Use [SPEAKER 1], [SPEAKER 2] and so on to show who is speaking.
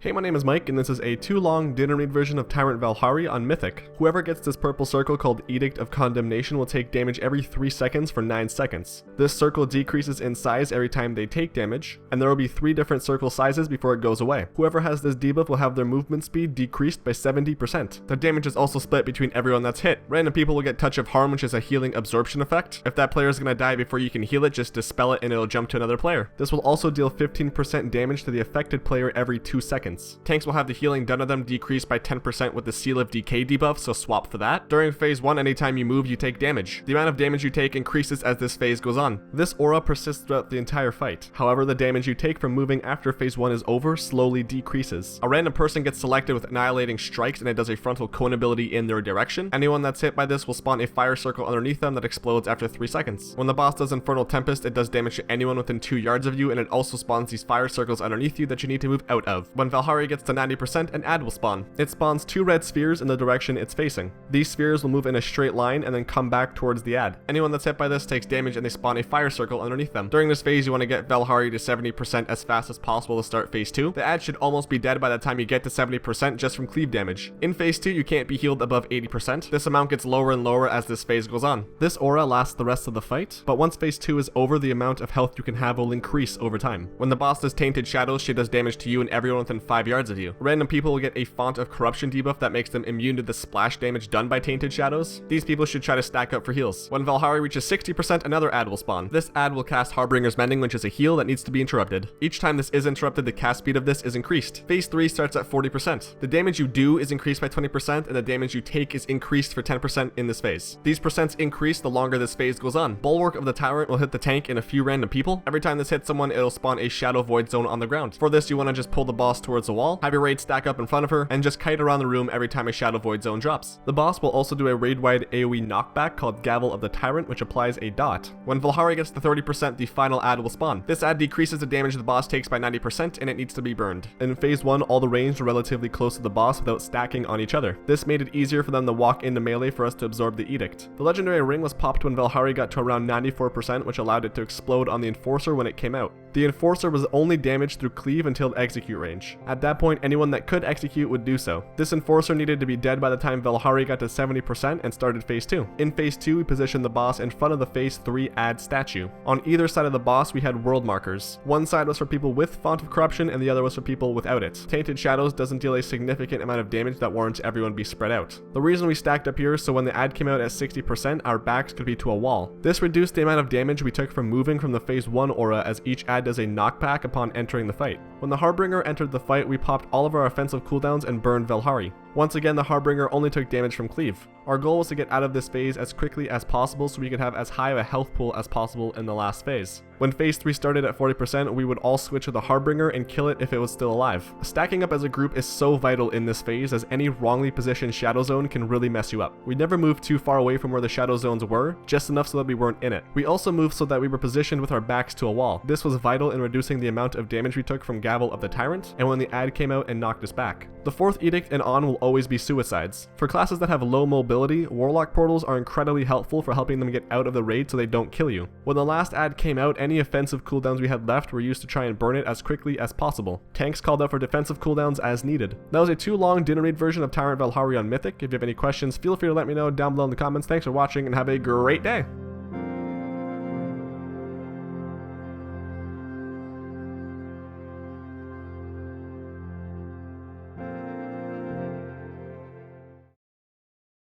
[SPEAKER 1] Hey, my name is Mike, and this is a too-long didn't-read version of Tyrant Velhari on Mythic. Whoever gets this purple circle called Edict of Condemnation will take damage every 3 seconds for 9 seconds. This circle decreases in size every time they take damage, and there will be 3 different circle sizes before it goes away. Whoever has this debuff will have their movement speed decreased by 70%. The damage is also split between everyone that's hit. Random people will get Touch of Harm, which is a healing absorption effect. If that player is going to die before you can heal it, just dispel it and it'll jump to another player. This will also deal 15% damage to the affected player every 2 seconds. Tanks will have the healing done to them decreased by 10% with the Seal of Decay debuff, so swap for that. During phase 1, anytime you move, you take damage. The amount of damage you take increases as this phase goes on. This aura persists throughout the entire fight. However, the damage you take from moving after phase 1 is over slowly decreases. A random person gets selected with Annihilating Strikes, and it does a frontal cone ability in their direction. Anyone that's hit by this will spawn a fire circle underneath them that explodes after 3 seconds. When the boss does Infernal Tempest, it does damage to anyone within 2 yards of you, and it also spawns these fire circles underneath you that you need to move out of. When Velhari gets to 90%, an ad will spawn. It spawns 2 red spheres in the direction it's facing. These spheres will move in a straight line and then come back towards the ad. Anyone that's hit by this takes damage and they spawn a fire circle underneath them. During this phase, you want to get Velhari to 70% as fast as possible to start phase 2. The ad should almost be dead by the time you get to 70% just from cleave damage. In phase 2, you can't be healed above 80%. This amount gets lower and lower as this phase goes on. This aura lasts the rest of the fight, but once phase 2 is over, the amount of health you can have will increase over time. When the boss does Tainted Shadows, she does damage to you and everyone within 5 yards of you. Random people will get a Font of Corruption debuff that makes them immune to the splash damage done by Tainted Shadows. These people should try to stack up for heals. When Velhari reaches 60%, another ad will spawn. This ad will cast Harbinger's Mending, which is a heal that needs to be interrupted. Each time this is interrupted, the cast speed of this is increased. Phase 3 starts at 40%. The damage you do is increased by 20%, and the damage you take is increased for 10% in this phase. These percents increase the longer this phase goes on. Bulwark of the Tyrant will hit the tank and a few random people. Every time this hits someone, it'll spawn a Shadow Void Zone on the ground. For this, you want to just pull the boss towards the wall, have your raid stack up in front of her, and just kite around the room every time a Shadow Void Zone drops. The boss will also do a raid-wide AoE knockback called Gavel of the Tyrant, which applies a dot. When Velhari gets to 30%, the final ad will spawn. This ad decreases the damage the boss takes by 90%, and it needs to be burned. In phase 1, all the ranged are relatively close to the boss without stacking on each other. This made it easier for them to walk into melee for us to absorb the Edict. The legendary ring was popped when Velhari got to around 94%, which allowed it to explode on the Enforcer when it came out. The Enforcer was only damaged through cleave until execute range. At that point, anyone that could execute would do so. This Enforcer needed to be dead by the time Velhari got to 70% and started phase 2. In phase 2, we positioned the boss in front of the phase 3 ad statue. On either side of the boss, we had world markers. One side was for people with Font of Corruption, and the other was for people without it. Tainted Shadows doesn't deal a significant amount of damage that warrants everyone be spread out. The reason we stacked up here is so when the ad came out at 60%, our backs could be to a wall. This reduced the amount of damage we took from moving from the phase 1 aura, as each ad does a knockback upon entering the fight. When the Harbinger entered the fight, we popped all of our offensive cooldowns and burned Velhari. Once again, the Harbinger only took damage from cleave. Our goal was to get out of this phase as quickly as possible so we could have as high of a health pool as possible in the last phase. When phase 3 started at 40%, we would all switch to the Harbinger and kill it if it was still alive. Stacking up as a group is so vital in this phase, as any wrongly positioned Shadow Zone can really mess you up. We never moved too far away from where the Shadow Zones were, just enough so that we weren't in it. We also moved so that we were positioned with our backs to a wall. This was vital in reducing the amount of damage we took from Gavel of the Tyrant, and when the ad came out and knocked us back. The 4th Edict and on will always be suicides. For classes that have low mobility, Warlock portals are incredibly helpful for helping them get out of the raid so they don't kill you. When the last ad came out, any offensive cooldowns we had left were used to try and burn it as quickly as possible. Tanks called out for defensive cooldowns as needed. That was a too-long didn't read version of Tyrant Velhari on Mythic. If you have any questions, feel free to let me know down below in the comments. Thanks for watching and have a great day!